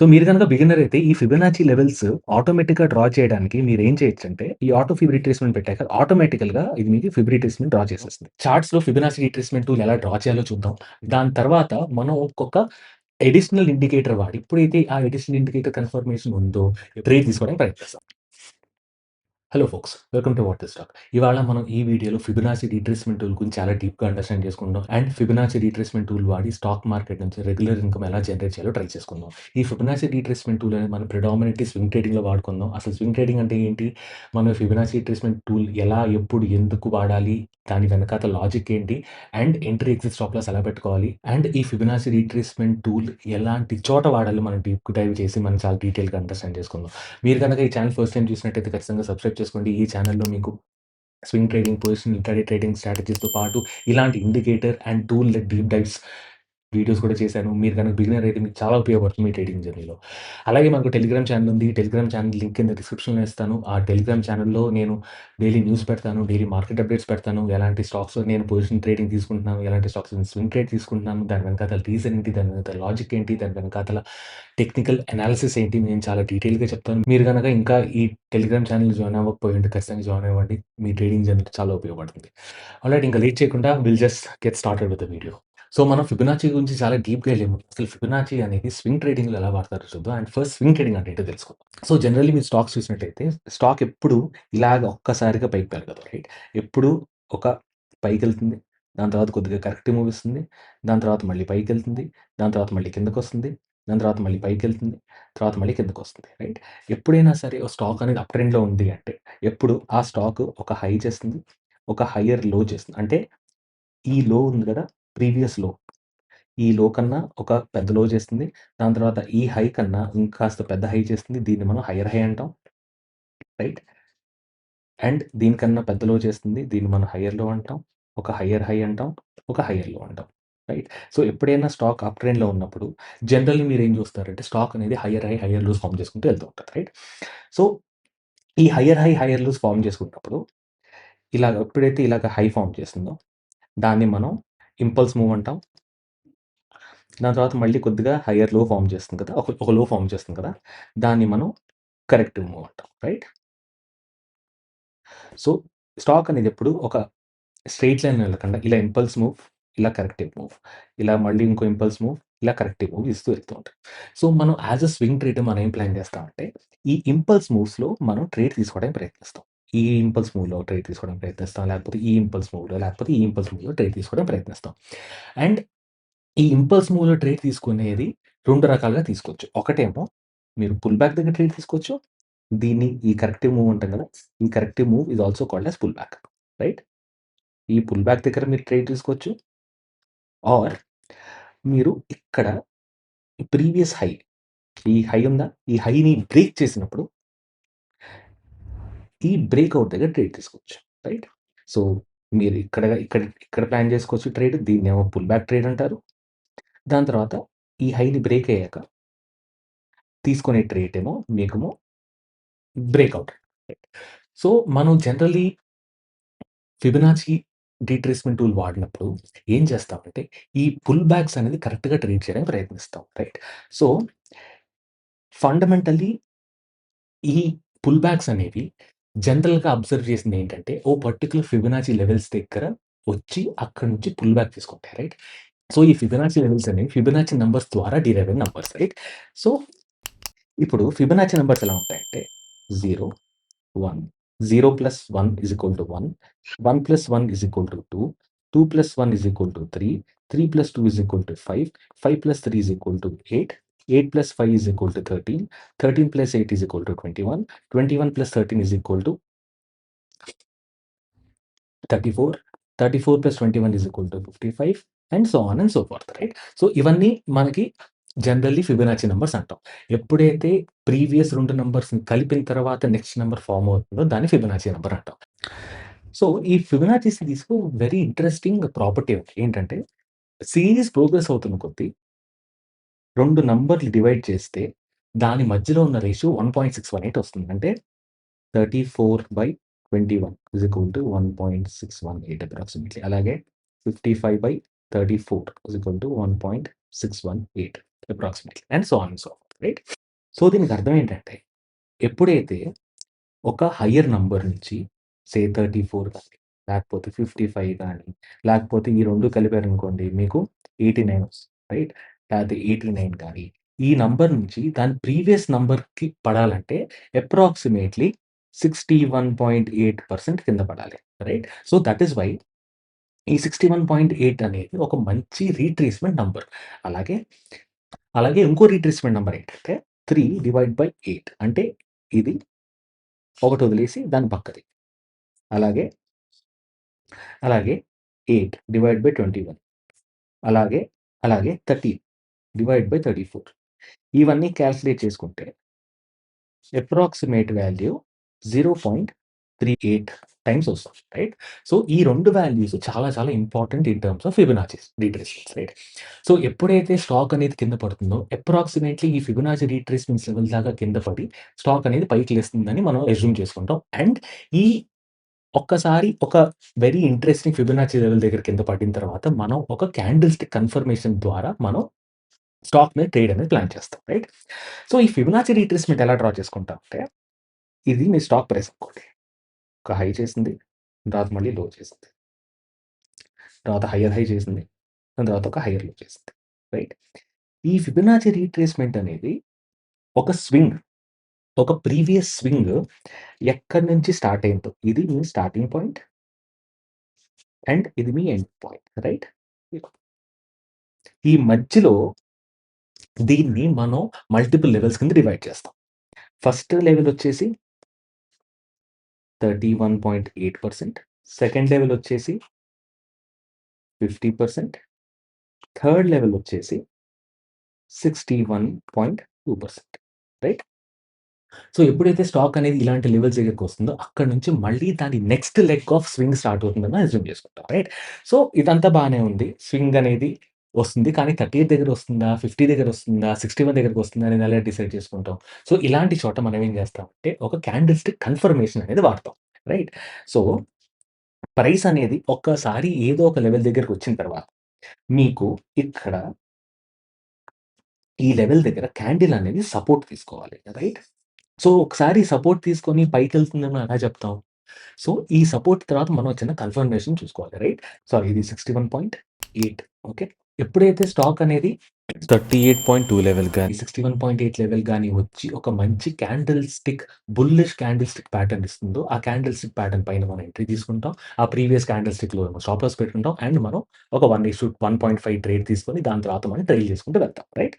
So, మీరు గనక beginner అయితే ఈ ఫిబొనాచి లెవెల్స్ ఆటోమేటిక్‌గా డ్రా చేయడానికి మీరేం చేయొచ్చంటే, ఈ ఆటో ఫిబ్ రిట్రేస్‌మెంట్ పెట్టాక ఆటోమేటికల్‌గా ఇది మీకు ఫిబ్ రిట్రేస్‌మెంట్ డ్రా చేసేస్తుంది. చార్ట్స్‌లో ఫిబొనాచి రిట్రేస్‌మెంట్ టూల్ ఎలా డ్రా చేయాలో చూద్దాం. దాని తర్వాత మనం ఒక్కొక్క అడిషనల్ ఇండికేటర్ వాడి ఎప్పుడైతే ఆ అడిషనల్ ఇండికేటర్ కన్ఫర్మేషన్ ఉందో ట్రేడ్ తీసుకోవడానికి ప్రయత్నిస్తాం. Hello folks, welcome to what is talk. ఇవాళ మనం ఈ వీడియోలో ఫిబొనాచి రిట్రేస్‌మెంట్ టూల్ గురించి చాలా డీప్‌గా అండర్‌స్టాండ్ చేసుకుందాం. అండ్ ఫిబొనాచి రిట్రేస్‌మెంట్ టూల్ వాడి స్టాక్ మార్కెట్ నుంచి రెగ్యులర్ ఇన్‌కమ్ ఎలా జనరేట్ చేయాలో ట్రై చేసుకుందాం. ఈ ఫిబొనాచి రిట్రేస్‌మెంట్ టూల్ అనేది మనం ప్రెడామినెంట్‌లీ స్వింగ్ ట్రేడింగ్‌లో వాడుకుందాం. అసలు స్వింగ్ ట్రేడింగ్ అంటే ఏంటి? మనం ఫిబొనాచి రిట్రేస్‌మెంట్ టూల్ ఎలా, ఎప్పుడు, ఎందుకు వాడాలి? దాని వెనకాల లాజిక్ ఏంటి? And entry, exit, stop loss ఎలా పెట్టుకోవాలి? అండ్ ఈ ఫిబొనాచి రిట్రేస్‌మెంట్ టూల్ ఎలాంటి చోట వాడాలో మనం డీప్ డైవ్ చేసి మనం చాలా డీటెయిల్‌గా అండర్‌స్టాండ్ చేసుకుందాం. మీరు గనక ఈ ఛానల్ ఫస్ట్ టైమ్ చూసినట్టయితే ఖచ్చితంగా సబ్స్క్రైబ్ చేసుకోండి. ఈ ఛానల్‌లో మీకు swing trading, position intraday trading స్ట్రాటజీస్‌తో పాటు ఇలాంటి indicator and tool deep dives videos కూడా చేశాను. మీరు గనక బిగినర్ అయితే మీకు చాలా ఉపయోగపడుతుంది మీ ట్రేడింగ్ జర్నీలో. అలాగే మనకు టెలిగ్రామ్ ఛానెల్ ఉంది. టెలిగ్రామ్ ఛానెల్ లింక్ కింద డిస్క్రిప్షన్‌లో ఇస్తాను. ఆ టెలిగ్రామ్ ఛానెల్‌లో నేను డైలీ న్యూస్ పెడతాను. డైలీ మార్కెట్ అప్డేట్స్ పెడతాను. ఎలాంటి స్టాక్స్ నేను పొజిషన్ ట్రేడింగ్ తీసుకుంటున్నాను, ఎలాంటి స్టాక్స్ నేను స్వింగ్ ట్రేడ్ తీసుకుంటున్నాను, దాని వెనకాతల రీజన్ ఏంటి, దాని వెనకాతల లాజిక్ ఏంటి, దాని వెనకాతల టెక్నికల్ అనాలిసిస్ ఏంటి, నేను చాలా డీటెయిల్‌గా చెప్తాను. మీరు గనక ఇంకా ఈ టెలిగ్రామ్ ఛానెల్ జాయిన్ అవ్వకపోయి ఉంటే ఖచ్చితంగా జాయిన్ అవ్వండి. మీ ట్రేడింగ్ జర్నీకి చాలా ఉపయోగపడుతుంది. ఆల్రైట్, ఇంకా లేట్ చేయకుండా will just get started with the video. So, మనం ఫిబొనాచి గురించి చాలా డీప్‌గా ఎళ్ళే ముందు అసలు ఫిబొనాచి అనేది స్వింగ్ ట్రేడింగ్‌లో ఎలా వాడతారో చూద్దాం. అండ్ ఫస్ట్ స్వింగ్ ట్రేడింగ్ అంటే ఏంటో తెలుసుకుందాం. సో, జనరల్లీ మీరు స్టాక్స్ చూసినట్టయితే స్టాక్ ఎప్పుడు ఇలాగ ఒక్కసారిగా పైకి పెరగదు. రైట్? ఎప్పుడు ఒక పైకెళ్తుంది. దాని తర్వాత కొద్దిగా కరెక్టివ్ మూవ్ ఇస్తుంది. దాని తర్వాత మళ్ళీ పైకెళ్తుంది. దాని తర్వాత మళ్ళీ కిందకొస్తుంది. దాని తర్వాత మళ్ళీ పైకెళ్తుంది. తర్వాత మళ్ళీ కిందకొస్తుంది. రైట్? ఎప్పుడైనా సరే ఓ స్టాక్ అనేది అప్ ట్రెండ్‌లో ఉంది అంటే ఎప్పుడు ఆ స్టాక్ ఒక హై చేస్తుంది. ఒక హైయర్ లో చేస్తుంది. అంటే ఈ లో ఉంది గదా! ప్రీవియస్ లో. ఈ లో కన్నా ఒక పెద్ద లో చేస్తుంది. దాని తర్వాత ఈ హై కన్నా ఇంకాస్త పెద్ద హై చేస్తుంది. దీన్ని మనం హైయర్ హై అంటాం. రైట్? అండ్ దీనికన్నా పెద్ద లో చేస్తుంది. దీన్ని మనం హైయర్ లో అంటాం. ఒక హైయర్ హై అంటాం. ఒక హైయర్ లో అంటాం. రైట్? సో, ఎప్పుడైనా స్టాక్ అప్ ట్రెండ్‌లో ఉన్నప్పుడు జనరల్లీ మీరేం చూస్తారంటే స్టాక్ అనేది higher high, higher lows form చేసుకుంటూ వెళ్తూ ఉంటది. రైట్? సో, ఈ higher high, higher lows form చేసుకున్నప్పుడు ఇలాగ ఎప్పుడైతే ఇలాగ హై ఫార్మ్ చేస్తుందో దాన్ని మనం ఇంపల్స్ మూవ్ అంటాం. దాని తర్వాత మళ్ళీ కొద్దిగా హైయర్ లో ఫార్మ్ చేస్తుంది కదా! ఒక లో ఫార్మ్ చేస్తుంది కదా! దాన్ని మనం కరెక్టివ్ మూవ్ అంటాం. రైట్? సో, స్టాక్ అనేది ఎప్పుడు ఒక స్ట్రెయిట్ లైన్‌లో వెళ్ళకుండా ఇలా ఇంపల్స్ మూవ్, ఇలా కరెక్టివ్ మూవ్, ఇలా మళ్ళీ ఇంకో ఇంపల్స్ మూవ్, ఇలా కరెక్టివ్ మూవ్ ఇస్తూ వెళ్తూ ఉంటాయి. సో, మనం యాస్ ఎ స్వింగ్ ట్రేడర్ మనం ఏం ప్లాన్ చేస్తామంటే, ఈ ఇంపల్స్ మూవ్స్‌లో మనం ట్రేడ్ తీసుకోవడానికి ప్రయత్నిస్తాం. ఈ ఇంపల్స్ మూవ్‌లో ట్రేడ్ తీసుకోవడానికి ప్రయత్నిస్తాం. లేకపోతే ఈ ఇంపల్స్ మూవ్‌లో, లేకపోతే ఈ ఇంపల్స్ మూవ్‌లో ట్రేడ్ తీసుకోవడానికి ప్రయత్నిస్తాం. అండ్ ఈ ఇంపల్స్ మూవ్‌లో ట్రేడ్ తీసుకునేది 2 రకాలుగా తీసుకోవచ్చు. ఒకటేమో మీరు పుల్ బ్యాక్ దగ్గర ట్రేడ్ తీసుకోవచ్చు. దీన్ని ఈ కరెక్టివ్ మూవ్ అంటాం కదా! ఈ corrective move is also called as pull back. Right? ఈ పుల్ బ్యాక్ దగ్గర మీరు ట్రేడ్ తీసుకోవచ్చు. ఆర్ మీరు ఇక్కడ ప్రీవియస్ హై, ఈ హై ఉందా? ఈ హైని బ్రేక్ చేసినప్పుడు ఈ బ్రేక్‌ఔట్ దగ్గర ట్రేడ్ తీసుకోవచ్చు. రైట్? సో, మీరు ఇక్కడ ప్లాన్ చేసుకోవచ్చు ట్రేడ్. దీన్నేమో పుల్ బ్యాక్ ట్రేడ్ అంటారు. దాని తర్వాత ఈ హైని బ్రేక్ అయ్యాక తీసుకునే ట్రేడ్ ఏమో మీకేమో బ్రేక్‌ఔట్. సో, మనం జనరల్లీ ఫిబొనాచి రిట్రేస్‌మెంట్ టూల్ వాడినప్పుడు ఏం చేస్తామంటే, ఈ పుల్ బ్యాక్స్ అనేది కరెక్ట్‌గా ట్రేడ్ చేయడానికి ప్రయత్నిస్తాం. రైట్? సో, ఫండమెంటల్లీ ఈ పుల్ బ్యాక్స్ అనేవి జనరల్‌గా అబ్జర్వ్ చేసిందేంటంటే, ఓ పర్టిక్యులర్ ఫిబొనాచి లెవెల్స్ దగ్గర వచ్చి అక్కడి నుంచి పుల్ బ్యాక్ తీసుకుంటాయి. రైట్? సో, ఈ ఫిబొనాచి లెవెల్స్ అనేవి ఫిబొనాచి నంబర్స్ ద్వారా డిరైవ్ అయిన నంబర్స్. రైట్? సో, ఇప్పుడు ఫిబొనాచి నంబర్స్ ఎలా ఉంటాయంటే 0, 1, 0 plus 1 is equal to 1, 1 plus 1 is equal to 2, 2 plus 1 is equal to 3, 3 plus 2 is equal to 5, 5 plus 3 is equal to 8, 8 plus 5 is equal to 13, 13 plus 8 is equal to 21, 21 plus 13 is equal to 34, 34 plus 21 is equal to 55 and so on and so fourth. Right? So, ఇవన్నీ మనకి generally Fibonacci numbers అంటాం. ఎప్పుడైతే previous 2 నంబర్స్‌ని కలిపిన తర్వాత next number form అవుతుందో దాన్ని Fibonacci number అంటాం. So, ఈ ఫిబొనాచి సిరీస్‌లో వెరీ ఇంట్రెస్టింగ్ ప్రాపర్టీ ఒకటి ఏంటంటే, సిరీస్ ప్రోగ్రెస్ అవుతున్న కొద్దీ 2 నంబర్‌లు డివైడ్ చేస్తే దాని మధ్యలో ఉన్న రేషియో 1.618 వస్తుంది. అంటే 34/21 ఈజ్ ఈక్వల్ టు 1.618 అప్రాక్సిమేట్‌లీ. అలాగే 55/34 is equal to 1.618. Approximately and so on and so fourth right. So దీనికి అర్థం ఏంటంటే ఎప్పుడైతే ఒక హైయర్ నంబర్ నుంచి సే 34 గాని, లేకపోతే 55 గాని, లేకపోతే ఈ 2 కలిపారనుకోండి మీకు 89 వస్తుంది. రైట్? లేకపోతే 89 గాని, ఈ నంబర్ నుంచి దాని ప్రీవియస్ నంబర్‌కి పడాలంటే అప్రాక్సిమేట్‌లీ 61.8% కింద పడాలి. Right? So that is why ఈ 61.8 అనేది ఒక మంచి రీట్రేస్‌మెంట్ నంబర్. అలాగే, అలాగే ఇంకో రీట్రేస్‌మెంట్ నంబర్ ఏంటంటే 3/8 అంటే ఇది ఒకటి వదిలేసి దాని పక్కది. అలాగే, అలాగే 8/21 అలాగే, అలాగే 13/34 ఇవన్నీ కాలిక్యులేట్ చేసుకుంటే అప్రాక్సిమేట్ వాల్యూ 0.38 టైమ్స్ వస్తుంది. రైట్? సో ఈ 2 వాల్యూస్ చాలా చాలా important in terms of Fibonacci's retracements right? So ఎప్పుడైతే స్టాక్ అనేది కింద పడుతుందో అప్రాక్సిమేట్‌లీ ఈ ఫిబొనాచీ రీట్రేస్‌మెంట్స్ లెవెల్ దాకా కింద పడి స్టాక్ అనేది పైకి లేస్తుందని మనం అస్యూమ్ చేసుకుంటాం. అండ్ ఈ ఒక్కసారి ఒక వెరీ ఇంట్రెస్టింగ్ ఫిబొనాచీ లెవెల్ దగ్గర కింద పడిన తర్వాత మనం ఒక క్యాండిల్ స్టిక్ కన్ఫర్మేషన్ ద్వారా మనం స్టాక్ మీద ట్రేడ్ అనేది ప్లాన్ చేస్తాం. రైట్? సో ఈ ఫిబొనాచీ రీట్రేస్‌మెంట్ ఎలా డ్రా చేసుకుంటాం అంటే ఇది మీ స్టాక్ ప్రైస్ అనుకోండి. ఒక హై చేసింది. తర్వాత మళ్ళీ లో చేసింది. తర్వాత హైయర్ హై చేసింది. దాని తర్వాత ఒక హైయర్ లో చేసింది. రైట్? ఈ ఫిబొనాచీ రీట్రేస్‌మెంట్ అనేది ఒక స్వింగ్, ఒక ప్రీవియస్ స్వింగ్ ఎక్కడి నుంచి స్టార్ట్ అయిందో ఇది మీ స్టార్టింగ్ పాయింట్ అండ్ ఇది మీ ఎండ్ పాయింట్. రైట్? ఈ మధ్యలో దీన్ని మనం మల్టిపుల్ లెవెల్స్ కింద డివైడ్ చేస్తాం. ఫస్ట్ లెవెల్ వచ్చేసి 31.8%, సెకండ్ లెవెల్ వచ్చేసి 50%, థర్డ్ లెవెల్ వచ్చేసి 61.2% రైట్? సో ఎప్పుడైతే స్టాక్ అనేది ఇలాంటి లెవెల్స్ దగ్గరికొస్తుందో అక్కడి నుంచి మళ్ళీ దాని next leg of swing start అవుతుందని అస్యూమ్ చేసుకుంటాం. రైట్? సో ఇదంతా బానే ఉంది. స్వింగ్ అనేది వస్తుంది. కానీ 38 దగ్గర వస్తుందా? 50 దగ్గర వస్తుందా? 61 దగ్గరకొస్తుందా? అనేది ఎలా డిసైడ్ చేసుకుంటాం? సో ఇలాంటి చోట మనం ఏం చేస్తామంటే ఒక క్యాండిల్ స్టిక్ కన్ఫర్మేషన్ అనేది వాడతాం. రైట్? సో ప్రైస్ అనేది ఒక్కసారి ఏదో ఒక లెవెల్ దగ్గరకొచ్చిన తర్వాత మీకు ఇక్కడ ఈ లెవెల్ దగ్గర క్యాండిల్ అనేది సపోర్ట్ తీసుకోవాలి. రైట్? సో ఒకసారి సపోర్ట్ తీసుకొని పైకెళ్తుందని మనం ఎలా చెప్తాం? సో ఈ సపోర్ట్ తర్వాత మనం చిన్న కన్ఫర్మేషన్ చూసుకోవాలి. రైట్? సారీ ఇది 61.8 ఓకే. ఎప్పుడైతే స్టాక్ అనేది 38.2 లెవెల్ గాని 61.8 లెవెల్ గాని వచ్చి ఒక మంచి candle stick bullish candle stick pattern ఇస్తుందో, ఆ క్యాండిల్ స్టిక్ ప్యాటర్న్ పైన మనం ఎంట్రీ తీసుకుంటాం. ఆ ప్రీవియస్ క్యాండిల్ స్టిక్‌లో స్టాప్ లాస్ పెట్టుకుంటాం. అండ్ మనం ఒక 1:1.5 ట్రేడ్ తీసుకొని దాని తర్వాత మనం ట్రైల్ చేసుకుంటూ వెళ్తాం. రైట్?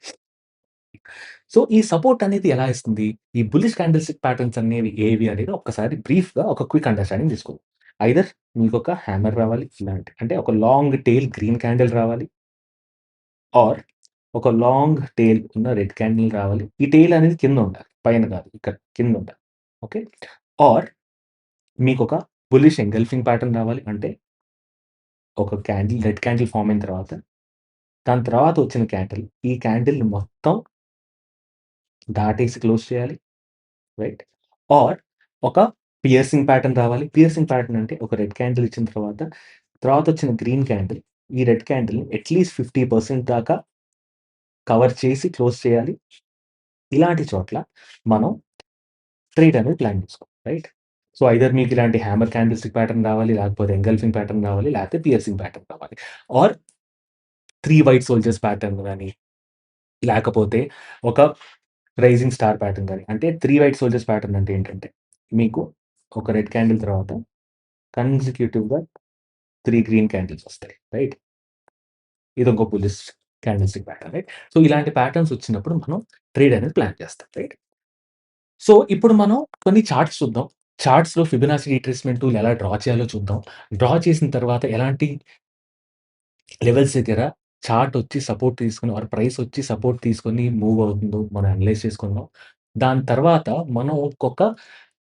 సో ఈ సపోర్ట్ అనేది ఎలా ఇస్తుంది? ఈ బుల్లిష్ క్యాండిల్ స్టిక్ ప్యాటర్న్స్ అనేవి ఏవి అనేది ఒక్కసారి బ్రీఫ్‌గా ఒక క్విక్ అండర్‌స్టాండింగ్ తీసుకుందాం. ఐదర్ మీకొక హ్యామర్ రావాలి ఇలాంటి అంటే ఒక లాంగ్ టెయిల్ గ్రీన్ క్యాండిల్ రావాలి. ఆర్ ఒక లాంగ్ టెయిల్ ఉన్న రెడ్ క్యాండిల్ రావాలి. ఈ టెయిల్ అనేది కింద ఉండాలి. పైన కాదు. ఇక్కడ కింద ఉండాలి. ఓకే. ఆర్ మీకొక బుల్లిష్ ఎంగల్ఫింగ్ ప్యాటర్న్ రావాలి. అంటే ఒక క్యాండిల్ రెడ్ క్యాండిల్ ఫార్మ్ అయిన తర్వాత, దాని తర్వాత వచ్చిన క్యాండిల్ ఈ క్యాండిల్‌ని మొత్తం దాటేసి క్లోజ్ చేయాలి. రైట్? ఆర్ ఒక పియర్సింగ్ ప్యాటర్న్ రావాలి. పియర్సింగ్ ప్యాటర్న్ అంటే ఒక రెడ్ క్యాండిల్ ఇచ్చిన తర్వాత, తర్వాత వచ్చిన గ్రీన్ క్యాండిల్ ఈ రెడ్ క్యాండిల్‌ని అట్‌లీస్ట్ 50% దాకా కవర్ చేసి క్లోజ్ చేయాలి. ఇలాంటి చోట్ల మనం ట్రేడ్ అనేది ప్లాన్ చేసుకోవాలి. రైట్? సో ఐదర్ మీకు ఇలాంటి హ్యామర్ క్యాండిల్ స్టిక్ ప్యాటర్న్ రావాలి, లేకపోతే ఎంగల్ఫింగ్ ప్యాటర్న్ రావాలి, లేకపోతే పియర్సింగ్ ప్యాటర్న్ రావాలి. ఆర్ 3 వైట్ సోల్జర్స్ ప్యాటర్న్ గాని, లేకపోతే ఒక రైజింగ్ స్టార్ ప్యాటర్న్ గాని. అంటే 3 వైట్ సోల్జర్స్ ప్యాటర్న్ అంటే ఏంటంటే, మీకు ఒక రెడ్ క్యాండిల్ తర్వాత కన్సిక్యూటివ్‌గా 3 గ్రీన్ క్యాండిల్స్ వస్తాయి. రైట్? ఇదొక bullish candle stick pattern. Right? So ఇలాంటి ప్యాటర్న్స్ వచ్చినప్పుడు మనం ట్రేడ్ అనేది ప్లాన్ చేస్తాం. రైట్? సో ఇప్పుడు మనం కొన్ని చార్ట్స్ చూద్దాం. చార్ట్స్‌లో ఫిబొనాచి రిట్రేస్‌మెంట్ టూల్ ఎలా డ్రా చేయాలో చూద్దాం. డ్రా చేసిన తర్వాత ఎలాంటి లెవెల్స్ దగ్గర చార్ట్ వచ్చి సపోర్ట్ తీసుకొని ఆర్ ప్రైస్ వచ్చి సపోర్ట్ తీసుకొని మూవ్ అవుతుందో మనం అనలైజ్ చేసుకుందాం. దాని తర్వాత మనం ఒక్కొక్క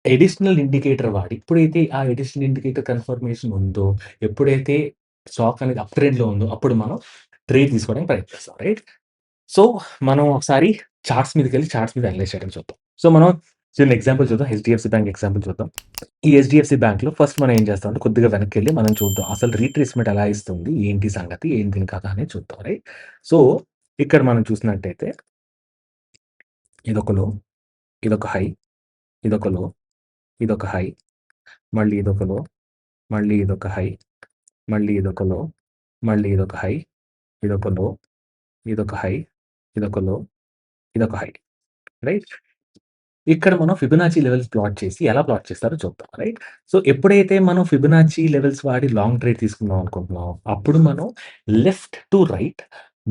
అడిషనల్ ఇండికేటర్ వాడి ఎప్పుడైతే ఆ అడిషనల్ ఇండికేటర్ కన్ఫర్మేషన్ ఉందో, ఎప్పుడైతే స్టాక్ అనేది అప్ ట్రెండ్‌లో ఉందో అప్పుడు మనం ట్రేడ్ తీసుకోవడానికి ప్రయత్నిస్తాం. రైట్? సో మనం ఒకసారి చార్ట్స్ మీదకెళ్ళి చార్ట్స్ మీద అనలైజ్ చేయడం చూద్దాం. సో మనం చిన్న ఎగ్జాంపుల్ చూద్దాం. హెచ్‌డీఎఫ్‌సీ బ్యాంక్ ఎగ్జాంపుల్ చూద్దాం. ఈ హెచ్‌డీఎఫ్‌సీ బ్యాంక్‌లో ఫస్ట్ మనం ఏం చేస్తామంటే కొద్దిగా వెనక్కెళ్ళి మనం చూద్దాం. అసలు రీట్రేస్‌మెంట్ ఎలా ఇస్తుంది? ఏంటి సంగతి? ఏంటి దీని కథ అనేది చూద్దాం. రైట్? సో ఇక్కడ మనం చూసినట్టయితే ఇదొక లో, ఇదొక హై, ఇదొక లో, ఇదొక హై, మళ్ళీ ఇదొక లో, మళ్ళీ ఇదొక హై, మళ్ళీ ఇదొక లో, మళ్ళీ ఇదొక హై, ఇదొక లో, ఇదొక హై, ఇదొక లో, ఇదొక హై. రైట్? ఇక్కడ మనం ఫిబొనాచి లెవెల్స్ ప్లాట్ చేసి ఎలా ప్లాట్ చేస్తారో చూద్దాం. రైట్? సో, ఎప్పుడైతే మనం ఫిబొనాచి లెవెల్స్ వాడి లాంగ్ ట్రేడ్ తీసుకుందాం అనుకుంటున్నామో, అప్పుడు మనం left to right,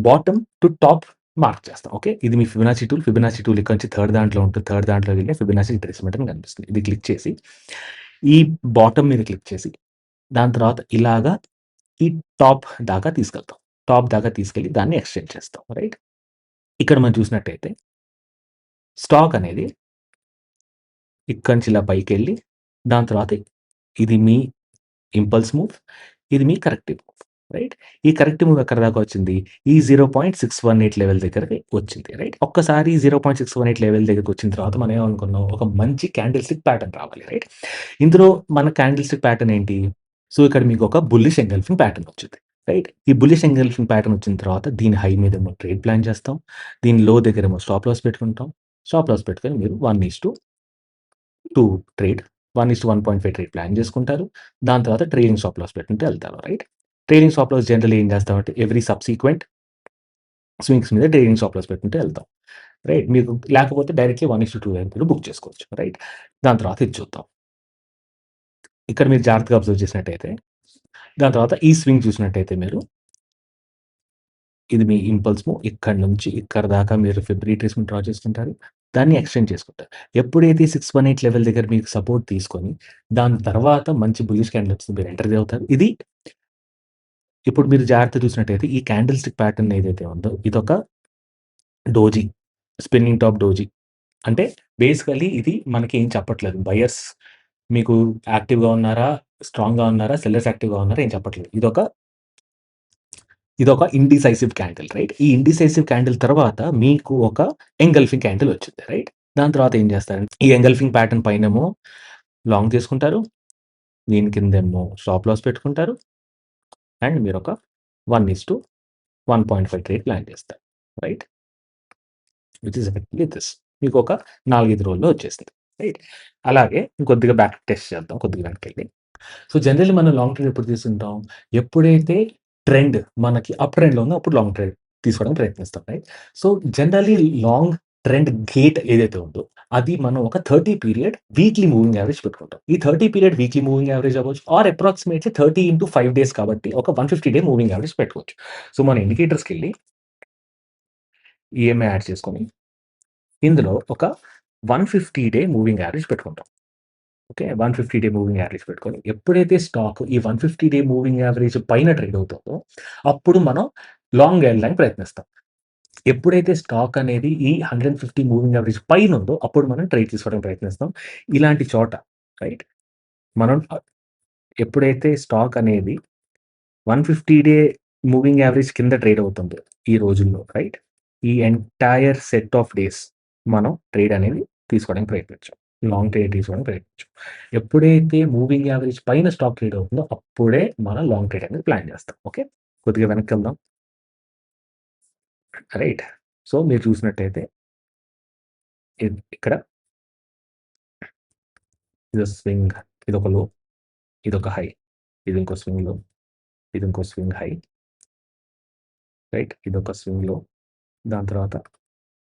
bottom to top mark చేస్తాం. ఓకే. ఇది మీ ఫిబొనాచి టూల్. ఫిబొనాచి టూల్ ఇక్కడ నుంచి థర్డ్ దాంట్లో ఉంటుంది. థర్డ్ దాంట్లో వెళ్ళి ఫిబొనాచి రిట్రేస్మెంట్ అని కనిపిస్తుంది. ఇది క్లిక్ చేసి, ఈ బాటమ్ మీద క్లిక్ చేసి, దాని తర్వాత ఇలాగా ఈ టాప్ దాకా తీసుకెళ్తాం. టాప్ దాకా తీసుకెళ్ళి దాన్ని ఎక్స్‌టెండ్ చేస్తాం. రైట్? ఇక్కడ మనం చూసినట్టయితే స్టాక్ అనేది ఇక్కడి నుంచి ఇలా పైకెళ్ళి, దాని తర్వాత ఇది మీ ఇంపల్స్ మూవ్, ఇది మీ కరెక్టివ్ మూవ్. రైట్? ఈ కరెక్టివ్ మూవ్ ఎక్కడి దాకా వచ్చింది? ఈ 0.618 లెవెల్ దగ్గరకి వచ్చింది. రైట్? ఒక్కసారి 0.618 లెవెల్ దగ్గరికి వచ్చిన తర్వాత మనం ఏమనుకున్నాం? ఒక మంచి క్యాండిల్ స్టిక్ ప్యాటర్న్ రావాలి. రైట్? ఇందులో మన క్యాండిల్ స్టిక్ ప్యాటర్న్ ఏంటి? సో, ఇక్కడ మీకు ఒక బుల్లిష్ ఎంగల్ఫింగ్ ప్యాటర్న్ వచ్చింది. రైట్? ఈ బుల్లిష్ ఎంగల్ఫింగ్ ప్యాటర్న్ వచ్చిన తర్వాత దీని హై మీదేమో ట్రేడ్ ప్లాన్ చేస్తాం. దీని లో దగ్గరేమో స్టాప్ లాస్ పెట్టుకుంటాం. స్టాప్ లాస్ పెట్టుకొని మీరు 1:2 ట్రేడ్, 1:1.5 ట్రేడ్ ప్లాన్ చేసుకుంటారు. దాని తర్వాత ట్రైలింగ్ స్టాప్ లాస్ పెట్టుకుంటూ వెళ్తారు. Right? Trailing stop loss generally ఏం చేస్తామంటే ఎవ్రీ సబ్సిక్వెంట్ స్వింగ్స్ మీద ట్రైలింగ్ స్టాప్ లాస్ పెట్టుకుంటూ వెళ్తాం. రైట్? మీకు లేకపోతే డైరెక్ట్‌లీ 1:2 కూడా బుక్ చేసుకోవచ్చు. రైట్? దాని తర్వాత ఇది చూద్దాం. ఇక్కడ మీరు జాగ్రత్తగా అబ్జర్వ్ చేసినట్టయితే, దాని తర్వాత ఈ స్వింగ్ చూసినట్టయితే మీరు, ఇది మీ ఇంపల్స్ మూవ్. ఇక్కడి నుంచి ఇక్కడి దాకా మీరు ఫిబ్ రిట్రేస్మెంట్ డ్రా చేసుకుంటారు. దాన్ని ఎక్స్‌టెండ్ చేసుకుంటారు. ఎప్పుడైతే 618 లెవెల్ దగ్గర మీకు సపోర్ట్ తీసుకొని, దాని తర్వాత మంచి బుల్లిష్ క్యాండిల్ వస్తుంది. మీరు ఎంటర్ అవుతారు. ఇది ఇప్పుడు మీరు జాగ్రత్తగా చూసినట్టయితే ఈ క్యాండిల్ స్టిక్ ప్యాటర్న్ ఏదైతే ఉందో ఇదొక డోజీ, స్పిన్నింగ్ టాప్ డోజీ. అంటే బేసికల్లీ ఇది మనకి ఏం చెప్పట్లేదు. బయర్స్ మీకు యాక్టివ్‌గా ఉన్నారా? స్ట్రాంగ్‌గా ఉన్నారా? సెల్లర్స్ యాక్టివ్‌గా ఉన్నారా? ఏం చెప్పట్లేదు. ఇదొక ఇండిసైసివ్ క్యాండిల్. రైట్? ఈ ఇండిసైసివ్ క్యాండిల్ తర్వాత మీకు ఒక ఎంగల్ఫింగ్ క్యాండిల్ వచ్చింది. రైట్? దాని తర్వాత ఏం చేస్తారంటే ఈ ఎంగల్ఫింగ్ ప్యాటర్న్ పైనేమో లాంగ్ తీసుకుంటారు. దీని కిందేమో స్టాప్ లాస్ పెట్టుకుంటారు. అండ్ మీరొక 1:1.5 ట్రేడ్ ప్లాన్ చేస్తారు. Right? Which is effectively this. మీకు ఒక 4, 5 రోజుల్లో వచ్చేసింది. రైట్? అలాగే ఇంకొద్దిగా బ్యాక్ టెస్ట్ చేద్దాం. కొద్దిగా వెనక్కెళ్ళి. సో, జనరల్లీ మనం లాంగ్ ట్రేడ్ ఎప్పుడు తీసుకుంటాం? ఎప్పుడైతే ట్రెండ్ మనకి అప్ ట్రెండ్‌లో ఉందో అప్పుడు లాంగ్ ట్రేడ్ తీసుకోవడానికి ప్రయత్నిస్తాం. Right? So, generally long trend gate ఏదైతే ఉందో అది మనం ఒక 30 పీరియడ్ వీక్లీ మూవింగ్ యావరేజ్ పెట్టుకుంటాం. ఈ 30 పీరియడ్ వీక్లీ మూవింగ్ యావరేజ్ అవ్వచ్చు ఆర్ అప్రాక్సిమేట్‌లీ 30 ఇంటూ 5 డేస్ కాబట్టి ఒక 150 డే మూవింగ్ యావరేజ్ పెట్టుకోవచ్చు. సో, మన ఇండికేటర్స్‌కెళ్ళి ఈఎంఐ యాడ్ చేసుకొని, ఇందులో ఒక 150 డే మూవింగ్ యావరేజ్ పెట్టుకుంటాం. ఓకే. 150 డే మూవింగ్ యావరేజ్ పెట్టుకొని, ఎప్పుడైతే స్టాక్ ఈ 150 డే మూవింగ్ యావరేజ్ పైన ట్రేడ్ అవుతుందో, అప్పుడు మనం లాంగ్ ఎళ్ళడానికి ప్రయత్నిస్తాం. ఎప్పుడైతే స్టాక్ అనేది ఈ 150 మూవింగ్ యావరేజ్ పైనుందో, అప్పుడు మనం ట్రేడ్ తీసుకోవడానికి ప్రయత్నిస్తాం. ఇలాంటి చోట రైట్? మనం ఎప్పుడైతే స్టాక్ అనేది 150 డే మూవింగ్ యావరేజ్ కింద ట్రేడ్ అవుతుందో ఈ రోజుల్లో రైట్? ఈ ఎంటైర్ సెట్ ఆఫ్ డేస్ మనం ట్రేడ్ అనేది తీసుకోవడానికి ప్రయత్నించాం. లాంగ్ ట్రేడ్ తీసుకోవడానికి ప్రయత్నించాం. ఎప్పుడైతే మూవింగ్ యావరేజ్ పైన స్టాక్ ట్రేడ్ అవుతుందో అప్పుడే మనం లాంగ్ ట్రేడ్ అనేది ప్లాన్ చేస్తాం. ఓకే. కొద్దిగా వెనక్కెళ్దాం. రైట్. సో, మీరు చూసినట్టయితే ఇక్కడ ఇదో స్వింగ్, ఇదొక లో, ఇదొక హై, ఇది ఇంకో స్వింగ్ లో, ఇది ఇంకో స్వింగ్ హై. రైట్? ఇదొక స్వింగ్ లో, దాని తర్వాత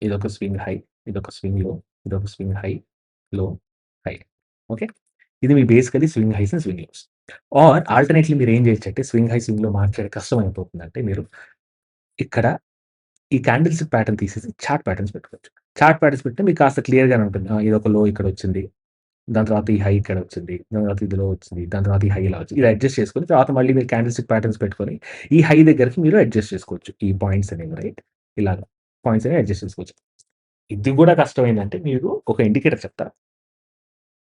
ఇదొక స్వింగ్ హై, ఇదొక స్వింగ్ లో, ఇదొక swing high, low, high. Okay. ఇది మీ basically swing highs and swing lows. Or alternately మీరేం చేయొచ్చంటే స్వింగ్ హై, స్వింగ్ లో మార్చేయడం కష్టమైపోతుందంటే మీరు ఇక్కడ ఈ క్యాండిల్ స్టిక్ ప్యాటర్న్ తీసేసి చార్ట్ ప్యాటర్న్స్ పెట్టుకోవచ్చు. చార్ట్ ప్యాటర్న్స్ పెడితే మీకు కాస్త క్లియర్‌గానే ఉంటుంది. ఇదొక లో ఇక్కడొచ్చింది. దాని తర్వాత ఈ హై ఇక్కడొచ్చింది. దాని తర్వాత ఇది లో వచ్చింది. దాని తర్వాత ఈ హై ఇలా వచ్చింది. ఇది అడ్జస్ట్ చేసుకొని తర్వాత మళ్ళీ మీరు క్యాండిల్ స్టిక్ ప్యాటర్న్స్ పెట్టుకొని ఈ హై దగ్గరికి మీరు అడ్జస్ట్ చేసుకోవచ్చు. ఈ పాయింట్స్ అనేవి రైట్? ఇలాగ పాయింట్స్ అనేవి అడ్జస్ట్ చేసుకోవచ్చు. ఇది కూడా కష్టమేందంటే మీరు ఒక ఇండికేటర్ చెప్తా.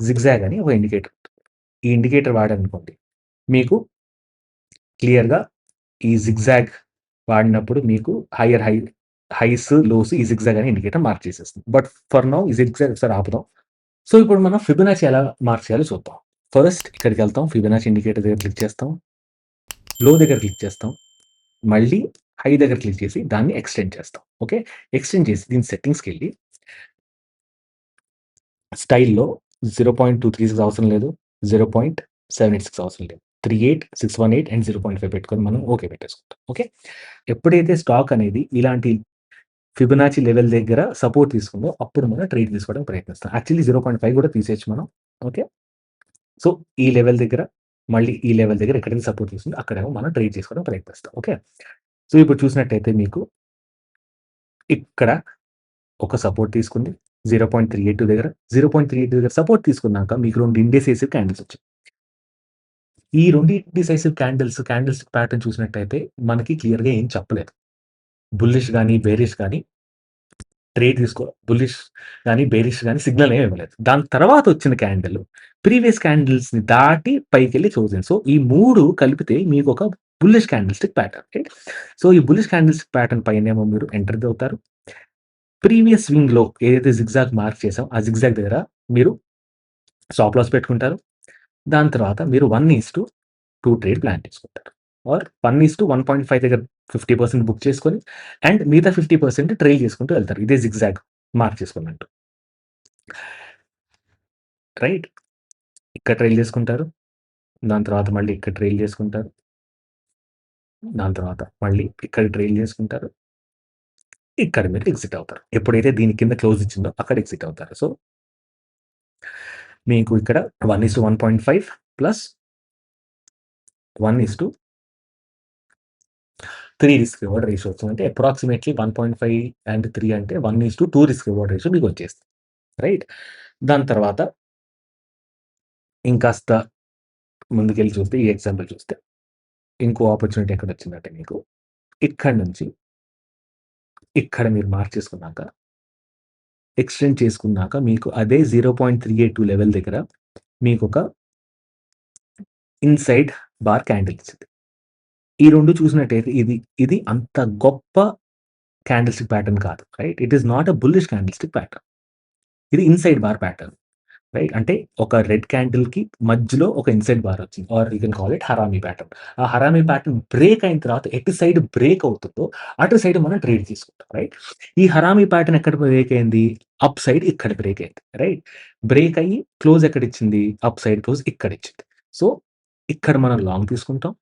జిగ్‌జాగ్ అని ఒక ఇండికేటర్. ఈ ఇండికేటర్ వాడారనుకోండి, మీకు క్లియర్‌గా ఈ జిగ్‌జాగ్ వాడినప్పుడు మీకు హైస్, లోస్ ఈ జిగ్‌జాగ్ అనే ఇండికేటర్ మార్క్ చేసేస్తుంది. బట్ ఫర్ నౌ ఈ జిగ్‌జాగ్ ఒకసారి ఆపుదాం. సో, ఇప్పుడు మనం ఫిబొనాచి ఎలా మార్క్ చేయాలో చూద్దాం. ఫస్ట్ ఇక్కడికెళ్తాం. ఫిబొనాచి ఇండికేటర్ దగ్గర క్లిక్ చేస్తాం. లో దగ్గర క్లిక్ చేస్తాం. మళ్ళీ హై దగ్గర క్లిక్ చేసి దాన్ని ఎక్స్టెండ్ చేస్తాం. ఓకే. ఎక్స్టెండ్ చేసి దీని సెట్టింగ్స్‌కెళ్ళి స్టైల్‌లో 0.236 అవసరం లేదు. 0.786 అవసరం లేదు. 38, 618 అండ్ 0.5 పెట్టుకొని మనం ఓకే పెట్టేసుకుంటాం. ఓకే. ఎప్పుడైతే స్టాక్ అనేది ఇలాంటి ఫిబొనాచి లెవెల్ దగ్గర సపోర్ట్ తీసుకుందో అప్పుడు మనం ట్రేడ్ తీసుకోవడానికి ప్రయత్నిస్తాం. యాక్చువల్లీ 0.5 కూడా తీసేయొచ్చు మనం. ఓకే. సో, ఈ లెవెల్ దగ్గర మళ్ళీ ఈ లెవెల్ దగ్గర ఎక్కడైతే సపోర్ట్ తీసుకుందో అక్కడేమో మనం ట్రేడ్ చేసుకోవడానికి ప్రయత్నిస్తాం. ఓకే. సో, ఇప్పుడు చూసినట్టయితే మీకు ఇక్కడ ఒక సపోర్ట్ తీసుకుంది. 0.382 దగ్గర. 0.382 దగ్గర సపోర్ట్ తీసుకున్నాక మీకు 2 ఇండిసైసివ్ క్యాండిల్స్ వచ్చాయి. ఈ 2 ఇండిసైసివ్ క్యాండిల్స్ ప్యాటర్న్ చూసినట్టయితే మనకి క్లియర్‌గా ఏం చెప్పలేదు. బుల్లిష్ గాని, బేరిష్ గాని బుల్లిష్ గాని, బేరిష్ గాని సిగ్నల్ ఏమి ఇవ్వలేదు. దాని తర్వాత వచ్చిన క్యాండిల్ ప్రీవియస్ క్యాండిల్స్‌ని దాటి పైకెళ్ళి క్లోజింగ్. సో, ఈ 3 కలిపితే మీకు ఒక bullish candlestick pattern. Right. So, ఈ బుల్లిష్ క్యాండిల్స్టిక్ ప్యాటర్న్ పైనేమో మీరు ఎంటర్ అవుతారు. ప్రీవియస్ స్వింగ్‌లో ఏదైతే జిగ్‌జాగ్ మార్క్ చేసామో, ఆ జిగ్‌జాగ్ దగ్గర మీరు స్టాప్ లాస్ పెట్టుకుంటారు. దాని తర్వాత మీరు 1:2 ట్రేడ్ ప్లాన్ చేసుకుంటారు. ఆర్ 1:1.5 దగ్గర 50% బుక్ చేసుకొని అండ్ మిగతా 50% ట్రైల్ చేసుకుంటూ వెళ్తారు. ఇదే జిగ్‌జాగ్ మార్క్ చేసుకున్నట్టు. రైట్. ఇక్కడ ట్రైల్ చేసుకుంటారు. దాని తర్వాత మళ్ళీ ఇక్కడ ట్రైల్ చేసుకుంటారు. దాని తర్వాత మళ్ళీ ఇక్కడ ట్రైల్ చేసుకుంటారు. ఇక్కడ మీరు ఎగ్జిట్ అవుతారు. ఎప్పుడైతే దీని కింద క్లోజ్ ఇచ్చిందో అక్కడ ఎగ్జిట్ అవుతారు. సో, మీకు ఇక్కడ 1:1.5 ప్లస్ 1:3 రిస్క్ రివార్డ్ రేషియో వస్తుంది. అంటే అప్రాక్సిమేట్‌లీ 1.5 అండ్ 3 అంటే 1:2 రిస్క్ రివార్డ్ రేషియో మీకు వచ్చేస్తుంది. రైట్. దాని తర్వాత ఇంకాస్త ముందుకెళ్ళి చూస్తే ఈ ఎగ్జాంపుల్ చూస్తే ఇంకో ఆపర్చునిటీ ఎక్కడొచ్చిందంటే మీకు ఇక్కడి నుంచి ఇక్కడ మీరు మార్చేసుకున్నాక ఎక్స్టెండ్ చేసుకున్నాక మీకు అదే 0.382 లెవెల్ దగ్గర మీకొక ఇన్‌సైడ్ బార్ క్యాండిల్ ఇచ్చింది. ఈ 2 చూసినట్టయితే ఇది అంత గొప్ప క్యాండిల్‌స్టిక్ ప్యాటర్న్ కాదు. Right. It is not a bullish candlestick pattern. ఇది ఇన్‌సైడ్ బార్ ప్యాటర్న్. రైట్. అంటే ఒక రెడ్ క్యాండిల్‌కి మధ్యలో ఒక ఇన్‌సైడ్ బార్ వచ్చింది. Or you can call it harami pattern. ఆ హరామీ ప్యాటర్న్ బ్రేక్ అయిన తర్వాత ఎటు సైడ్ బ్రేక్ అవుతుందో అటు సైడ్ మనం ట్రేడ్ తీసుకుంటాం. రైట్. ఈ హరామీ ప్యాటర్న్ ఎక్కడ బ్రేక్ అయింది? అప్ సైడ్ ఇక్కడ బ్రేక్ అయింది. రైట్. బ్రేక్ అయ్యి క్లోజ్ ఎక్కడిచ్చింది? అప్ సైడ్ క్లోజ్ ఇక్కడిచ్చింది. సో, ఇక్కడ మనం లాంగ్ తీసుకుంటాం.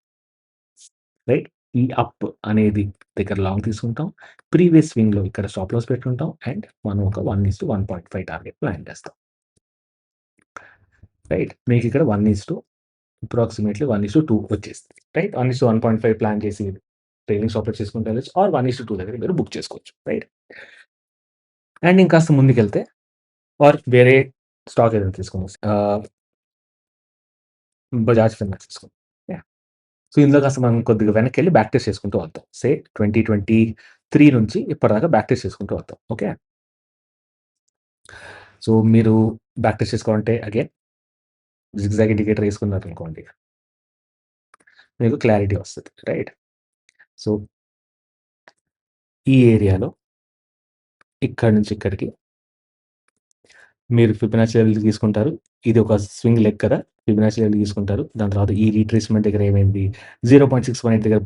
రైట్. ఈ అప్ అనేది దగ్గర లాంగ్ తీసుకుంటాం. ప్రీవియస్ స్వింగ్‌లో ఇక్కడ స్టాప్ లాస్ పెట్టుకుంటాం. అండ్ మనం ఒక 1:1.5 టార్గెట్ ప్లాన్ చేస్తాం. రైట్. మీకిక్కడ 1:2 అప్రాక్సిమేట్‌లీ 1:2 వచ్చేసింది. రైట్. 1:1.5 ప్లాన్ చేసి ట్రైలింగ్ స్టాప్ లాస్ చేసుకుంటూ వెళ్ళొచ్చు. ఆర్ 1:2 దగ్గర మీరు బుక్ చేసుకోవచ్చు. రైట్. అండ్ ఇంకాస్త ముందుకెళ్తే ఆర్ వేరే స్టాక్ ఏదైనా తీసుకుందాం. బజాజ్ ఫైనాన్స్ తీసుకుందాం. యాహ్! సో, ఇందులో కాస్త మనం కొద్దిగా వెనక్కెళ్ళి బ్యాక్ టెస్ట్ చేసుకుంటూ వద్దాం. సే 2023 నుంచి ఇప్పటిదాకా బ్యాక్ టెస్ట్ చేసుకుంటూ వద్దాం. ఓకే. సో, మీరు బ్యాక్ టెస్ట్ చేసుకోవాలంటే అగైన్ జిగ్‌జాగ్ ఇండికేటర్ ఏసుకున్నారనుకోండి. మీకు క్లారిటీ వస్తది. రైట్. సో, ఈ ఏరియాలో ఇక్కడి నుంచి ఇక్కడికి మీరు ఫిబొనాచి లెవెల్ తీసుకుంటారు. ఇది ఒక స్వింగ్ లెగ్ కదా! ఫిబొనాచి లెవెల్ తీసుకుంటారు. దాని తర్వాత ఈ రిట్రేస్‌మెంట్ దగ్గర ఏమైంది? 0.618 దగ్గర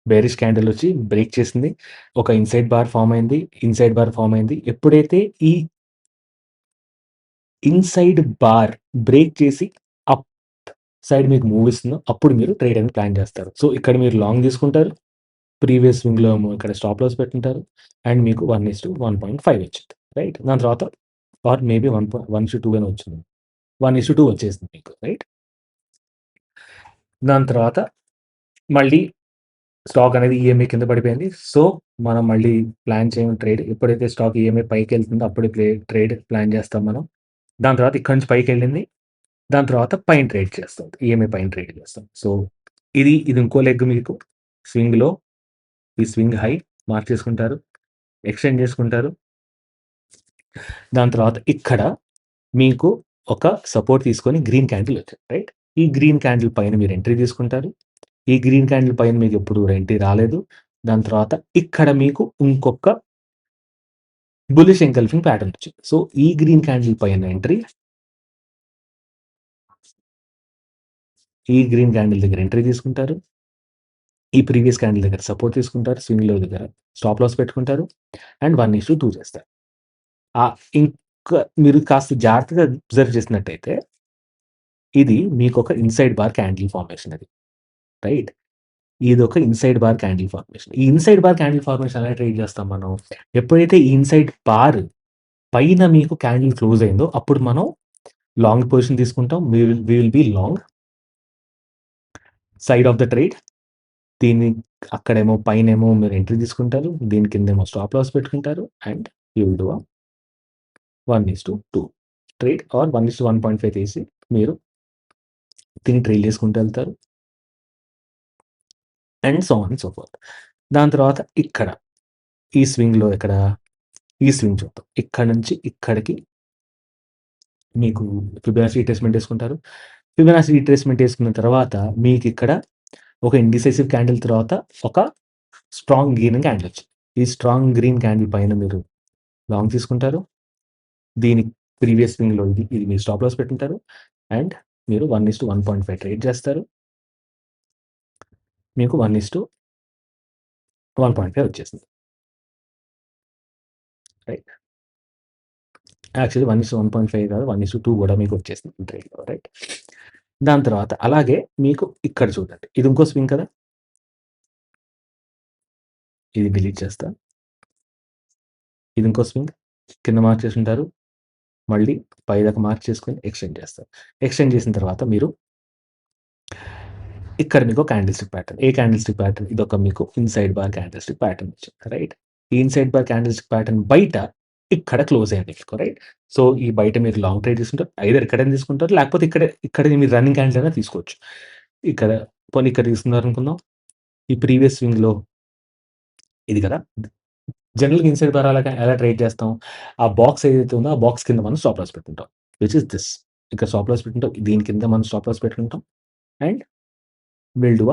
బేరిష్ క్యాండిల్ వచ్చి బ్రేక్ చేసింది. ఒక ఇన్‌సైడ్ బార్ ఫార్మ్ అయింది. ఎప్పుడైతే ఈ ఇన్‌సైడ్ బార్ బ్రేక్ చేసి అప్ సైడ్ మీకు మూవ్ ఇస్తుందో అప్పుడు మీరు ట్రేడ్ అనేది ప్లాన్ చేస్తారు. సో, ఇక్కడ మీరు లాంగ్ తీసుకుంటారు. ప్రీవియస్ స్వింగ్‌లో ఏమో ఇక్కడ స్టాప్ లాస్ పెట్టుకుంటారు. అండ్ మీకు 1:1.5 వచ్చింది. రైట్. దాని తర్వాత ఆర్ మేబీ 1:2 గాని వచ్చింది. 1:2 వచ్చేసింది మీకు. రైట్. దాని తర్వాత మళ్ళీ స్టాక్ అనేది ఈఎంఐ కింద పడిపోయింది. సో, మనం మళ్ళీ ప్లాన్ చేయము ట్రేడ్. ఎప్పుడైతే స్టాక్ ఈఎంఐ పైకెళ్తుందో అప్పుడు ట్రేడ్ ప్లాన్ చేస్తాం మనం. దాని తర్వాత ఇక్కడి నుంచి పైకెళ్ళింది. దాని తర్వాత పైన ట్రేడ్ చేస్తాం. ఈఎంఐ పైన ట్రేడ్ చేస్తాం. సో, ఇది ఇంకో లెగ్ మీకు స్వింగ్‌లో ఈ స్వింగ్ హై మార్క్ చేసుకుంటారు. ఎక్స్టెండ్ చేసుకుంటారు. దాని తర్వాత ఇక్కడ మీకు ఒక సపోర్ట్ తీసుకొని గ్రీన్ క్యాండిల్ వచ్చింది. రైట్. ఈ గ్రీన్ క్యాండిల్ పైన మీరు ఎంట్రీ తీసుకుంటారు. ఈ గ్రీన్ క్యాండిల్ పైన మీకు ఎప్పుడు ఎంట్రీ రాలేదు. దాని తర్వాత ఇక్కడ మీకు ఇంకొక బుల్లిష్ ఎంగల్ఫింగ్ ప్యాటర్న్ వచ్చింది. సో, ఈ గ్రీన్ క్యాండిల్ పైన ఎంట్రీ ఈ గ్రీన్ క్యాండిల్ దగ్గర ఎంట్రీ తీసుకుంటారు. ఈ ప్రీవియస్ క్యాండిల్ దగ్గర సపోర్ట్ తీసుకుంటారు. స్వింగ్ లో దగ్గర స్టాప్ లాస్ పెట్టుకుంటారు. అండ్ 1:2 చేస్తారు. ఇంకా మీరు కాస్త జాగ్రత్తగా అబ్జర్వ్ చేసినట్టయితే ఇది మీకొక ఇన్‌సైడ్ బార్ క్యాండిల్ ఫార్మేషన్ అది. రైట్? ఇదొక ఇన్‌సైడ్ బార్ క్యాండిల్ ఫార్మేషన్. ఈ ఇన్‌సైడ్ బార్ క్యాండిల్ ఫార్మేషన్ ఎలా ట్రేడ్ చేస్తాం మనం? ఎప్పుడైతే ఈ ఇన్‌సైడ్ బార్ పైన మీకు క్యాండిల్ క్లోజ్ అయిందో అప్పుడు మనం లాంగ్ పొజిషన్ తీసుకుంటాం. We will be long side of the trade. దీన్ని అక్కడేమో పైనేమో మీరు ఎంట్రీ తీసుకుంటారు. దీని కిందేమో స్టాప్ లాస్ పెట్టుకుంటారు. And you will do 1:2 trade or 1:1.5 తీసి మీరు దీన్ని ట్రేడ్ చేసుకుంటూ వెళ్తారు. And so on and so forth. దాని తర్వాత ఇక్కడ ఈ స్వింగ్‌లో ఈ స్వింగ్ చూద్దాం. ఇక్కడ నుంచి ఇక్కడికి మీకు ఫిబొనాచి రిట్రేస్‌మెంట్ ఏసుకుంటారు. ఫిబొనాచి రిట్రేస్‌మెంట్ ఏసుకున్న తర్వాత మీకిక్కడ ఒక ఇండిసైసివ్ క్యాండిల్ తర్వాత ఒక స్ట్రాంగ్ గ్రీన్ క్యాండిల్ వచ్చింది. ఈ స్ట్రాంగ్ గ్రీన్ క్యాండిల్ పైన మీరు లాంగ్ తీసుకుంటారు. దీని ప్రీవియస్ స్వింగ్‌లో ఇది మీరు స్టాప్ లాస్ పెట్టుకుంటారు. అండ్ మీరు 1:1.5 ట్రేడ్ చేస్తారు. మీకు 1:1.5 వచ్చేసింది. రైట్? యాక్చువల్లీ 1:1.5 కాదు 1:2 కూడా మీకు వచ్చేసింది ట్రేడ్‌లో. రైట్? దాని తర్వాత అలాగే మీకు ఇక్కడ చూడండి. ఇది ఇంకో స్వింగ్ కదా! ఇది డిలీట్ చేస్తా. ఇది ఇంకో స్వింగ్. కింద మార్క్ చేసుంటారు. మళ్ళీ పైదాకా మార్క్ చేసుకొని ఎక్స్టెండ్ చేస్తారు. ఎక్స్టెండ్ చేసిన తర్వాత మీరు ఇక్కడ మీకు క్యాండిల్ స్టిక్ ప్యాటర్న్. ఏ క్యాండిల్ స్టిక్ ప్యాటర్న్? ఇదొక మీకు inside bar candle stick pattern వచ్చింది. రైట్? ఈ inside bar candle stick pattern బయట ఇక్కడ క్లోజ్ అయింది మీకు. రైట్? సో, ఈ బయట మీరు లాంగ్ ట్రేడ్ తీసుకుంటారు. ఐదర్ ఇక్కడైనా తీసుకుంటారు. లేకపోతే ఇక్కడ మీరు రన్నింగ్ క్యాండిల్ అయినా తీసుకోవచ్చు. ఇక్కడ పోనీ ఇక్కడ తీసుకున్నారనుకుందాం. ఈ ప్రీవియస్ స్వింగ్‌లో ఇది కదా! జనరల్‌గా ఇన్‌సైడ్ బార్ ఎలా ట్రేడ్ చేస్తాం? ఆ బాక్స్ ఏదైతే ఉందో ఆ బాక్స్ కింద మనం స్టాప్ లాస్ పెట్టుకుంటాం. Which is this. ఇక్కడ స్టాప్ లాస్ పెట్టుకుంటాం. దీని కింద మనం స్టాప్ లాస్ పెట్టుకుంటాం. And will do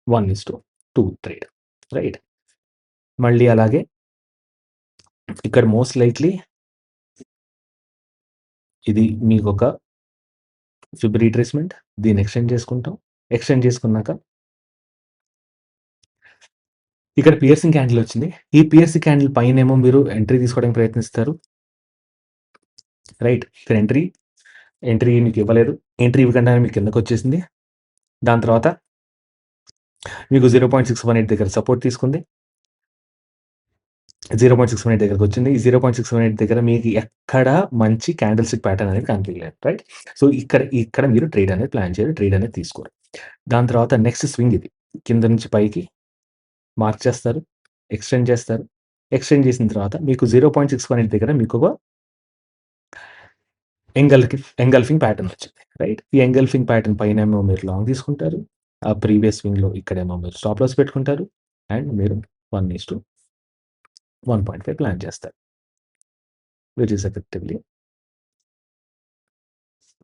1:2 trade. Right? మళ్ళీ అలాగే ఇక్కడ మోస్ట్ లైక్లీ ఇది మీకొక ఫిబ్ రిట్రేస్‌మెంట్. దీన్ని ఎక్స్టెండ్ చేసుకుంటాం. ఎక్స్టెండ్ చేసుకున్నాక ఇక్కడ పియర్సింగ్ క్యాండిల్ వచ్చింది. ఈ పియర్సింగ్ క్యాండిల్ పైనేమో మీరు ఎంట్రీ తీసుకోవడానికి ప్రయత్నిస్తారు. రైట్? ఇక్కడ ఎంట్రీ మీకు ఇవ్వలేదు. ఎంట్రీ ఇవ్వకుండానే మీకు కిందకొచ్చేసింది. దాని తర్వాత మీకు 0.618 దగ్గర సపోర్ట్ తీసుకుంది. 0.618 దగ్గరకొచ్చింది. ఈ 0.618 దగ్గర మీకు ఎక్కడ మంచి క్యాండిల్ స్టిక్ ప్యాటర్న్ అనేది కనిపియలేదు. రైట్? సో, ఇక్కడ మీరు ట్రేడ్ అనేది ప్లాన్ చేయాలి. ట్రేడ్ అనేది తీసుకోరు. దాని తర్వాత నెక్స్ట్ స్వింగ్ ఇది. కింద నుంచి పైకి మార్క్ చేస్తారు. ఎక్స్టెండ్ చేస్తారు. ఎక్స్టెండ్ చేసిన తర్వాత మీకు 0.618 దగ్గర మీకొక ఎంగల్ఫింగ్ ప్యాటర్న్ వచ్చింది. రైట్? ఈ ఎంగల్ఫింగ్ ప్యాటర్న్ పైనేమో మీరు లాంగ్ తీసుకుంటారు. ఆ ప్రీవియస్ స్వింగ్‌లో ఇక్కడేమో మీరు స్టాప్ లాస్ పెట్టుకుంటారు. అండ్ మీరు 1:1.5 ప్లాన్ చేస్తారు. Which is effectively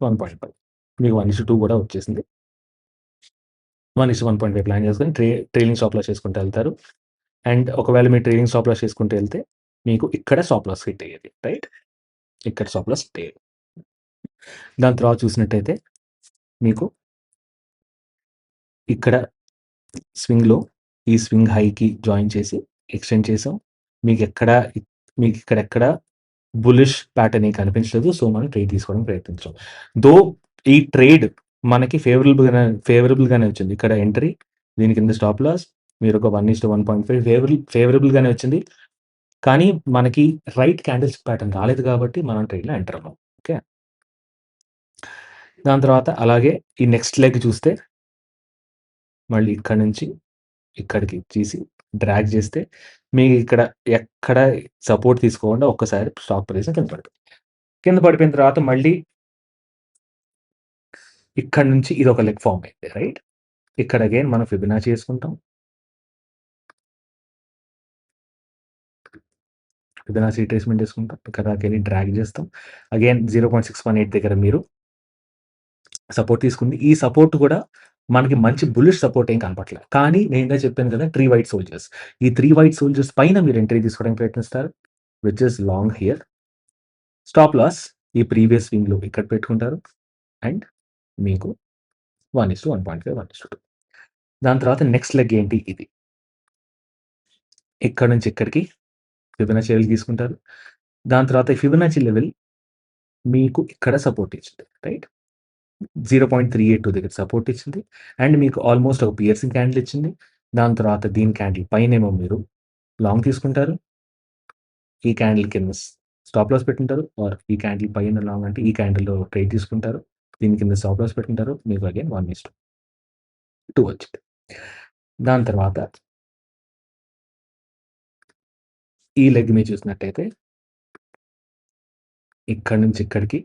1.5. మీకు 1:2 కూడా వచ్చేసింది. 1:1.5 ప్లాన్ చేసుకొని ట్రైలింగ్ స్టాప్ లాస్ చేసుకుంటూ వెళ్తారు. అండ్ ఒకవేళ మీరు ట్రైలింగ్ స్టాప్ లాస్ చేసుకుంటూ వెళ్తే మీకు ఇక్కడ స్టాప్ లాస్ హిట్ అయ్యేది. రైట్? ఇక్కడ స్టాప్ లాస్ హిట్ అయ్యేది. దాని తర్వాత చూసినట్టయితే మీకు ఇక్కడ స్వింగ్‌లో ఈ స్వింగ్ హైకి జాయిన్ చేసి ఎక్స్టెండ్ చేసాం. మీకిక్కడెక్కడ బులిష్ ప్యాటర్న్ ఏం కనిపించలేదు. సో, మనం ట్రేడ్ తీసుకోవడానికి ప్రయత్నించాం. దో ఈ ట్రేడ్ మనకి ఫేవరబుల్‌గానే వచ్చింది. ఇక్కడ ఎంట్రీ, దీని కింద స్టాప్ లాస్, మీరొక 1:1.5 ఫేవరబుల్‌గానే వచ్చింది. కానీ మనకి రైట్ క్యాండిల్స్ ప్యాటర్న్ రాలేదు కాబట్టి మనం ట్రేడ్‌లో ఎంటర్ అవ్వం. ఓకే. దాని తర్వాత అలాగే ఈ నెక్స్ట్ లెగ్ చూస్తే మళ్ళీ ఇక్కడి నుంచి ఇక్కడికి తీసి డ్రాగ్ చేస్తే మీకిక్కడ ఎక్కడ సపోర్ట్ తీసుకోకుండా ఒక్కసారి స్టాక్ ప్రైస్ కింద పడిపోయింది. కింద పడిపోయిన తర్వాత మళ్ళీ ఇక్కడి నుంచి ఇదొక లెగ్ ఫార్మ్ అయింది. రైట్? ఇక్కడ అగైన్ మనం ఫిబొనాచి చేసుకుంటాం. ఫిబొనాచి రిట్రేస్‌మెంట్ చేసుకుంటాం. ఇక్కడికెళ్ళి డ్రాగ్ చేస్తాం. అగైన్ 0.618 దగ్గర మీరు సపోర్ట్ తీసుకుంది. ఈ సపోర్ట్ కూడా మనకి మంచి బుల్లిష్ సపోర్ట్ ఏం కనపట్లే. కానీ నేను ఇందాక చెప్పాను కదా! 3 వైట్ సోల్జర్స్. ఈ 3 వైట్ సోల్జర్స్ పైన మీరు ఎంట్రీ తీసుకోవడానికి ప్రయత్నిస్తారు. Which is long here. Stop loss ఈ ప్రీవియస్ స్వింగ్‌లో ఇక్కడ పెట్టుకుంటారు. అండ్ మీకు 1:1.5, 1:2. దాని తర్వాత నెక్స్ట్ లెగ్ ఏంటి? ఇది. ఇక్కడ నుంచి ఇక్కడికి ఫిబొనాచి లెవెల్ తీసుకుంటారు. దాని తర్వాత ఈ ఫిబొనాచి లెవెల్ మీకు ఇక్కడ సపోర్ట్ ఇచ్చింది. రైట్? 0.382 దగ్గర సపోర్ట్ ఇచ్చింది. అండ్ మీకు ఆల్మోస్ట్ ఒక పియర్సింగ్ క్యాండిల్ ఇచ్చింది. దాని తర్వాత దీని క్యాండిల్ పైనేమో మీరు లాంగ్ తీసుకుంటారు. ఈ క్యాండిల్ కింద స్టాప్ లాస్ పెట్టుకుంటారు. ఆర్ ఈ క్యాండిల్ పైన లాంగ్ అంటే ఈ క్యాండిల్‌లో ట్రేడ్ తీసుకుంటారు. దీని కింద స్టాప్ లాస్ పెట్టుకుంటారు. మీకు అగైన్ 1:2 వచ్చింది. దాని తర్వాత ఈ లెగ్ మీరు చూసినట్టయితే ఇక్కడి నుంచి ఇక్కడికి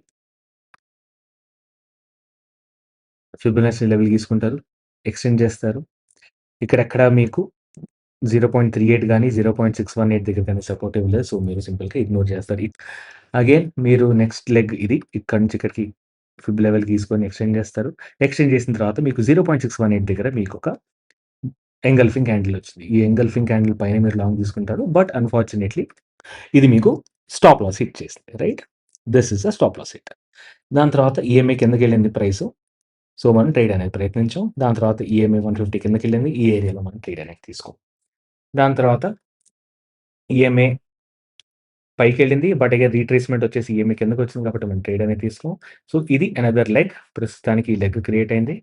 ఫిబొనాచి లెవెల్ తీసుకుంటారు. ఎక్స్టెండ్ చేస్తారు. ఇక్కడెక్కడ మీకు 0.38 గాని, 0.618 దగ్గర గాని సపోర్ట్ ఇవ్వలేదు. సో, మీరు సింపుల్‌గా ఇగ్నోర్ చేస్తారు. అగైన్ మీరు నెక్స్ట్ లెగ్ ఇది. ఇక్కడి నుంచి ఇక్కడికి ఫిబ్ లెవెల్ తీసుకొని ఎక్స్టెండ్ చేస్తారు. ఎక్స్టెండ్ చేసిన తర్వాత మీకు 0.618 దగ్గర మీకొక ఎంగల్ఫింగ్ క్యాండిల్ వచ్చింది. ఈ ఎంగల్ఫింగ్ క్యాండిల్ పైన మీరు లాంగ్ తీసుకుంటారు. బట్ అన్‌ఫార్చునేట్‌లీ ఇది మీకు స్టాప్ లాస్ హిట్ చేసింది. Right? This is a stop loss hit. దాని తర్వాత ఈఎంఐ కిందకెళ్ళింది ప్రైసు. సో, మనం ట్రేడ్ అనేది ప్రయత్నించాం. దాని తర్వాత ఈఎంఐ 150 కిందకెళ్ళింది. ఈ ఏరియాలో మనం ట్రేడ్ అనేది తీసుకోం. దాని తర్వాత ఈఎంఐ పైకెళ్ళింది. బట్ అగైన్ రీట్రేస్‌మెంట్ వచ్చేసి ఈఎంఐ కిందకొచ్చింది కాబట్టి మనం ట్రేడ్ అనేది తీసుకోం. సో, ఇది అనదర్ లెగ్. ప్రస్తుతానికి ఈ లెగ్ క్రియేట్ అయింది.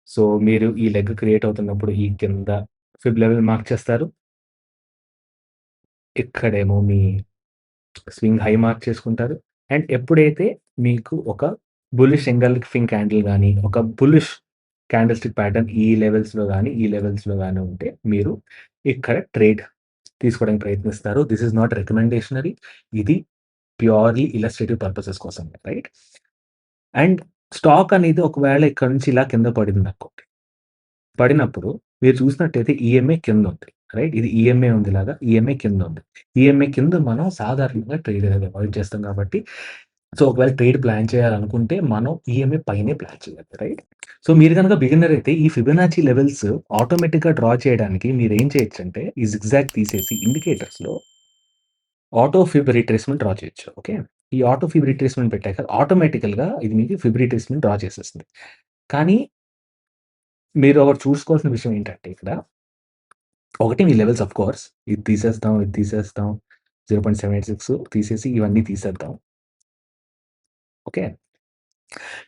సో, మీరు ఈ లెగ్ క్రియేట్ అవుతున్నప్పుడు ఈ కింద ఫిబ్ లెవెల్ మార్క్ చేస్తారు. ఇక్కడేమో మీ స్వింగ్ హై మార్క్ చేసుకుంటారు. అండ్ ఎప్పుడైతే మీకు ఒక బుల్లిష్ ఎంగల్ఫింగ్ క్యాండిల్ గాని, ఒక బుల్లిష్ క్యాండిల్ స్టిక్ ప్యాటర్న్ ఈ లెవెల్స్‌లో గాని, ఈ లెవెల్స్‌లో గాని ఉంటే మీరు ఇక్కడ ట్రేడ్ తీసుకోవడానికి ప్రయత్నిస్తారు. This is not recommendationary. ఇది ప్యూర్‌లీ ఇల్లస్ట్రేటివ్ పర్పసెస్ కోసం. రైట్? అండ్ స్టాక్ అనేది ఒకవేళ ఇక్కడ నుంచి ఇలా కింద పడిందనుకోండి. పడినప్పుడు మీరు చూసినట్టయితే ఈఎంఐ కిందుంది. రైట్? ఇది ఈఎంఐ ఉంది ఇలాగా. ఈఎంఐ కిందుంది. ఈఎంఐ కింద మనం సాధారణంగా ట్రేడ్ అనేది అవాయిడ్ చేస్తాం కాబట్టి, సో, ఒకవేళ ట్రేడ్ ప్లాన్ చేయాలనుకుంటే మనం ఈఎంఐ పైనే ప్లాన్ చేయాలి. రైట్? సో, మీరు గనక బిగినర్ అయితే ఈ ఫిబొనాచి లెవెల్స్ ఆటోమేటిక్‌గా డ్రా చేయడానికి మీరేం చేయొచ్చంటే ఈ జిగ్‌జాగ్ తీసేసి ఇండికేటర్స్‌లో ఆటో ఫిబ్ రిట్రేస్‌మెంట్ డ్రా చేయొచ్చు. ఓకే. ఈ ఆటో ఫిబ్ రిట్రేస్‌మెంట్ పెట్టాక ఆటోమేటికల్‌గా ఇది మీకు ఫిబ్ రిట్రేస్‌మెంట్ డ్రా చేసేస్తుంది. కానీ మీరు ఒకటి చూసుకోవాల్సిన విషయం ఏంటంటే ఇక్కడ ఒకటి మీ లెవెల్స్ ఆఫ్‌కోర్స్ ఇది తీసేస్తాం, ఇది తీసేస్తాం. 0.786 తీసేసి ఇవన్నీ తీసేద్దాం. ఓకే.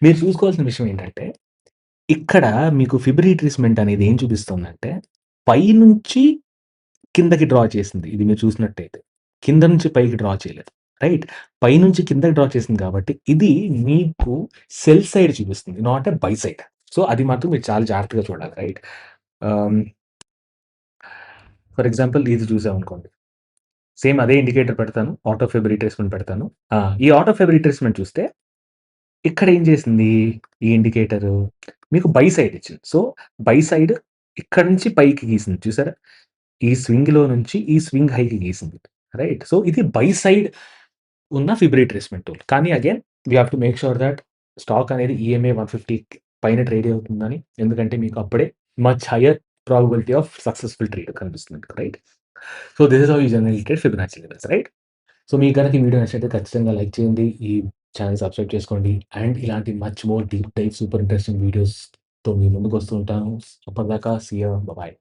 మీరు చూసుకోవాల్సిన విషయం ఏంటంటే ఇక్కడ మీకు ఫిబ్ రిట్రేస్‌మెంట్ అనేది ఏం చూపిస్తుందంటే పైనుంచి కిందకి డ్రా చేసింది. ఇది మీరు చూసినట్టయితే. కింద నుంచి పైకి డ్రా చేయలేదు. రైట్? పైనుంచి కిందకి డ్రా చేసింది కాబట్టి ఇది మీకు సెల్ సైడ్ చూపిస్తుంది. Not a by side. So, అది మాత్రం మీరు చాలా జాగ్రత్తగా చూడాలి. రైట్? ఆహ్, ఫర్ ఎగ్జాంపుల్ ఇది చూసామనుకోండి. సేమ్ అదే ఇండికేటర్ పెడతాను. ఆటో ఫిబ్ రిట్రేస్‌మెంట్ పెడతాను. ఈ ఆటో ఫిబ్ రిట్రేస్‌మెంట్ చూస్తే ఇక్కడ ఏం చేసింది ఈ ఇండికేటరు మీకు బై సైడ్ ఇచ్చింది. సో, బై సైడ్ ఇక్కడి నుంచి పైకి గీసింది చూసారా? ఈ స్వింగ్‌లో నుంచి ఈ స్వింగ్ హైకి గీసింది. రైట్? సో, ఇది బై సైడ్ ఉన్న ఫిబ్ రిట్రేస్‌మెంట్ టూల్. కానీ again you have to make sure that stock అనేది ఈఎంఐ 150 పైన ట్రేడ్ అవుతుందని. ఎందుకంటే మీకు అప్పుడే much higher probability of successful trade కనిపిస్తుంది. Right? So, this is how you generally trade Fibonacci levels. Right? So, మీకు గనక ఈ వీడియో నచ్చినట్లయితే ఖచ్చితంగా లైక్ చేయండి. ఈ ఛానెల్ సబ్స్క్రైబ్ చేసుకోండి. అండ్ ఇలాంటి much more deep dive super interesting వీడియోస్‌తో మీ ముందుకొస్తూ ఉంటాను. అప్పటిదాకా సీ యూ. బై.